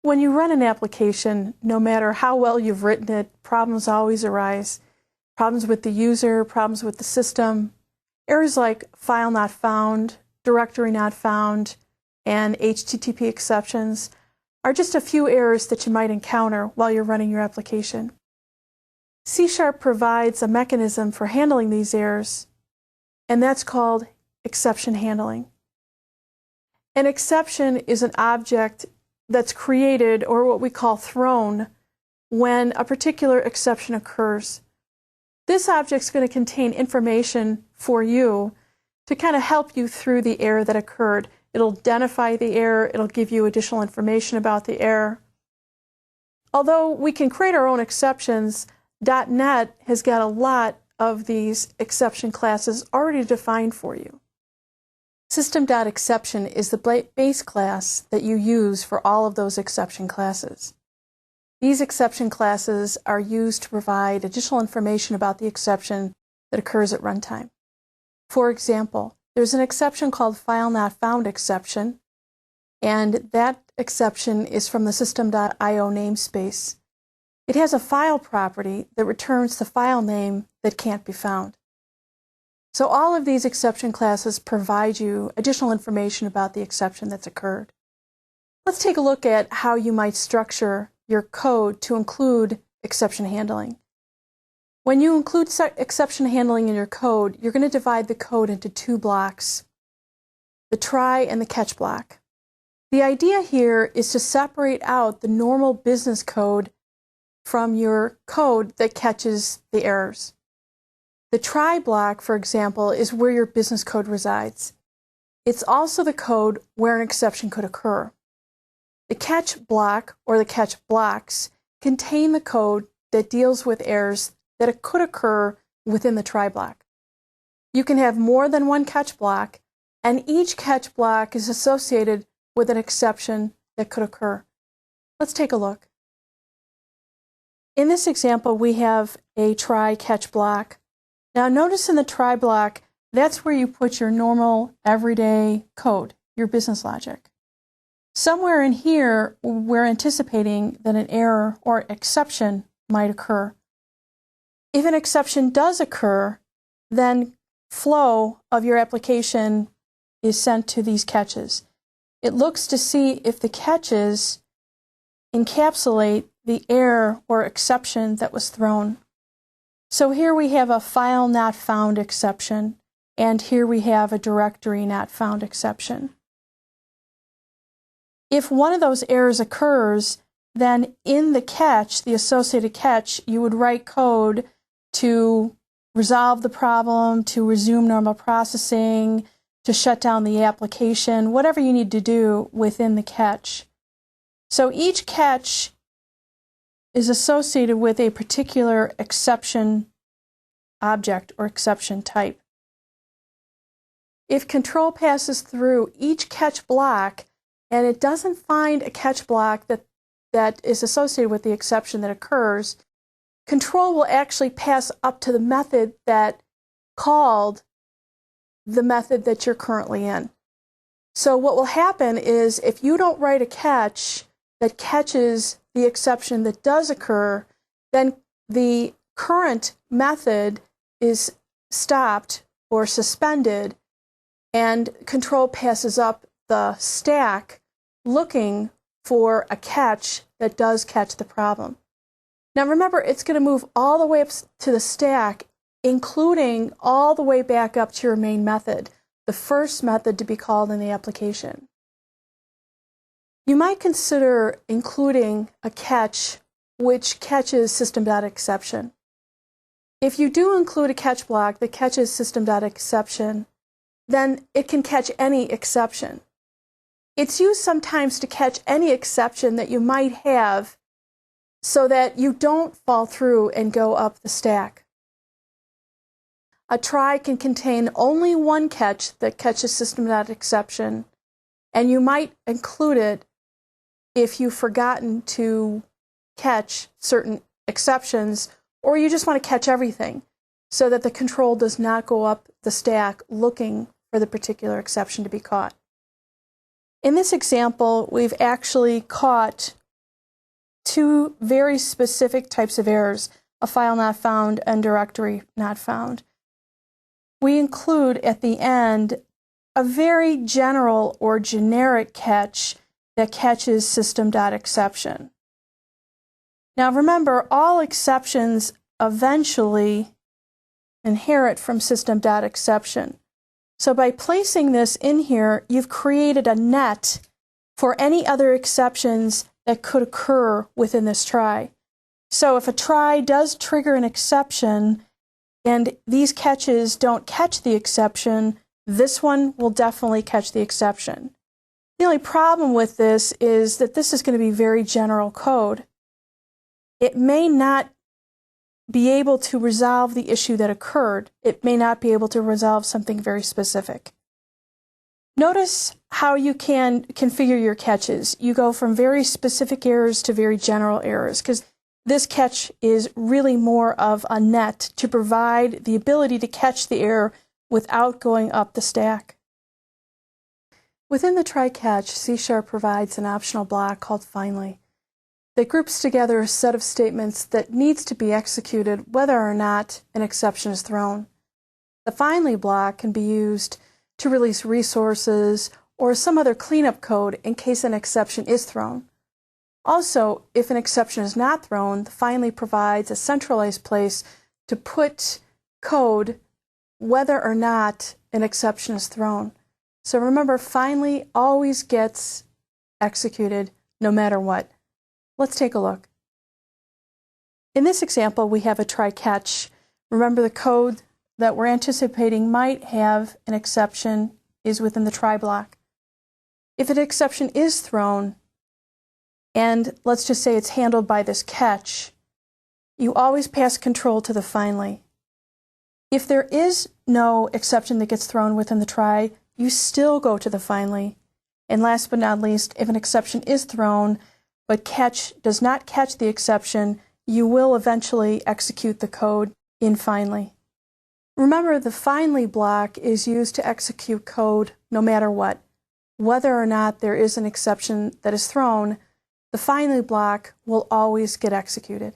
When you run an application, no matter how well you've written it, problems always arise. Problems with the user, problems with the system. Errors like file not found, directory not found, and HTTP exceptions are just a few errors that you might encounter while you're running your application. C# provides a mechanism for handling these errors, and that's called exception handling. An exception is an object that's created, or what we call thrown, when a particular exception occurs. This object's going to contain information for you to kind of help you through the error that occurred. It'll identify the error, it'll give you additional information about the error. Although we can create our own exceptions, .NET has got a lot of these exception classes already defined for you. System.exception is the base class that you use for all of those exception classes. These exception classes are used to provide additional information about the exception that occurs at runtime. For example, there's an exception called file not found exception, and that exception is from the system.io namespace. It has a file property that returns the file name that can't be found. So all of these exception classes provide you additional information about the exception that's occurred. Let's take a look at how you might structure your code to include exception handling. When you include exception handling in your code, you're going to divide the code into two blocks, the try and the catch block. The idea here is to separate out the normal business code from your code that catches the errors. The try block, for example, is where your business code resides. It's also the code where an exception could occur. The catch block, or the catch blocks, contain the code that deals with errors that could occur within the try block. You can have more than one catch block, and each catch block is associated with an exception that could occur. Let's take a look. In this example, we have a try catch block. Now notice in the try block, that's where you put your normal everyday code, your business logic. Somewhere in here, we're anticipating that an error or exception might occur. If an exception does occur, then flow of your application is sent to these catches. It looks to see if the catches encapsulate the error or exception that was thrown. So here we have a file not found exception, and here we have a directory not found exception. If one of those errors occurs, then in the catch, the associated catch, you would write code to resolve the problem, to resume normal processing, to shut down the application, whatever you need to do within the catch. So each catch is associated with a particular exception object or exception type. If control passes through each catch block and it doesn't find a catch block that is associated with the exception that occurs, control will actually pass up to the method that called the method that you're currently in. So what will happen is if you don't write a catch that catches the exception that does occur, then the current method is stopped or suspended, and control passes up the stack looking for a catch that does catch the problem. Now remember, it's going to move all the way up to the stack, including all the way back up to your main method, the first method to be called in the application. You might consider including a catch which catches system.exception. If you do include a catch block that catches system.exception, then it can catch any exception. It's used sometimes to catch any exception that you might have so that you don't fall through and go up the stack. A try can contain only one catch that catches system.exception, and you might include it if you've forgotten to catch certain exceptions, or you just want to catch everything so that the control does not go up the stack looking for the particular exception to be caught. In this example, we've actually caught two very specific types of errors, a file not found and directory not found. We include at the end a very general or generic catch that catches system.exception. Now remember, all exceptions eventually inherit from system.exception. So by placing this in here, you've created a net for any other exceptions that could occur within this try. So if a try does trigger an exception and these catches don't catch the exception, this one will definitely catch the exception. The only problem with this is that this is going to be very general code. It may not be able to resolve the issue that occurred. It may not be able to resolve something very specific. Notice how you can configure your catches. You go from very specific errors to very general errors, because this catch is really more of a net to provide the ability to catch the error without going up the stack. Within the try-catch, C# provides an optional block called finally that groups together a set of statements that needs to be executed whether or not an exception is thrown. The finally block can be used to release resources or some other cleanup code in case an exception is thrown. Also, if an exception is not thrown, the finally provides a centralized place to put code whether or not an exception is thrown. So remember, finally always gets executed no matter what. Let's take a look. In this example, we have a try-catch. Remember, the code that we're anticipating might have an exception is within the try block. If an exception is thrown, and let's just say it's handled by this catch, you always pass control to the finally. If there is no exception that gets thrown within the try, you still go to the finally. And last but not least, if an exception is thrown, but catch does not catch the exception, you will eventually execute the code in finally. Remember, the finally block is used to execute code no matter what. Whether or not there is an exception that is thrown, the finally block will always get executed.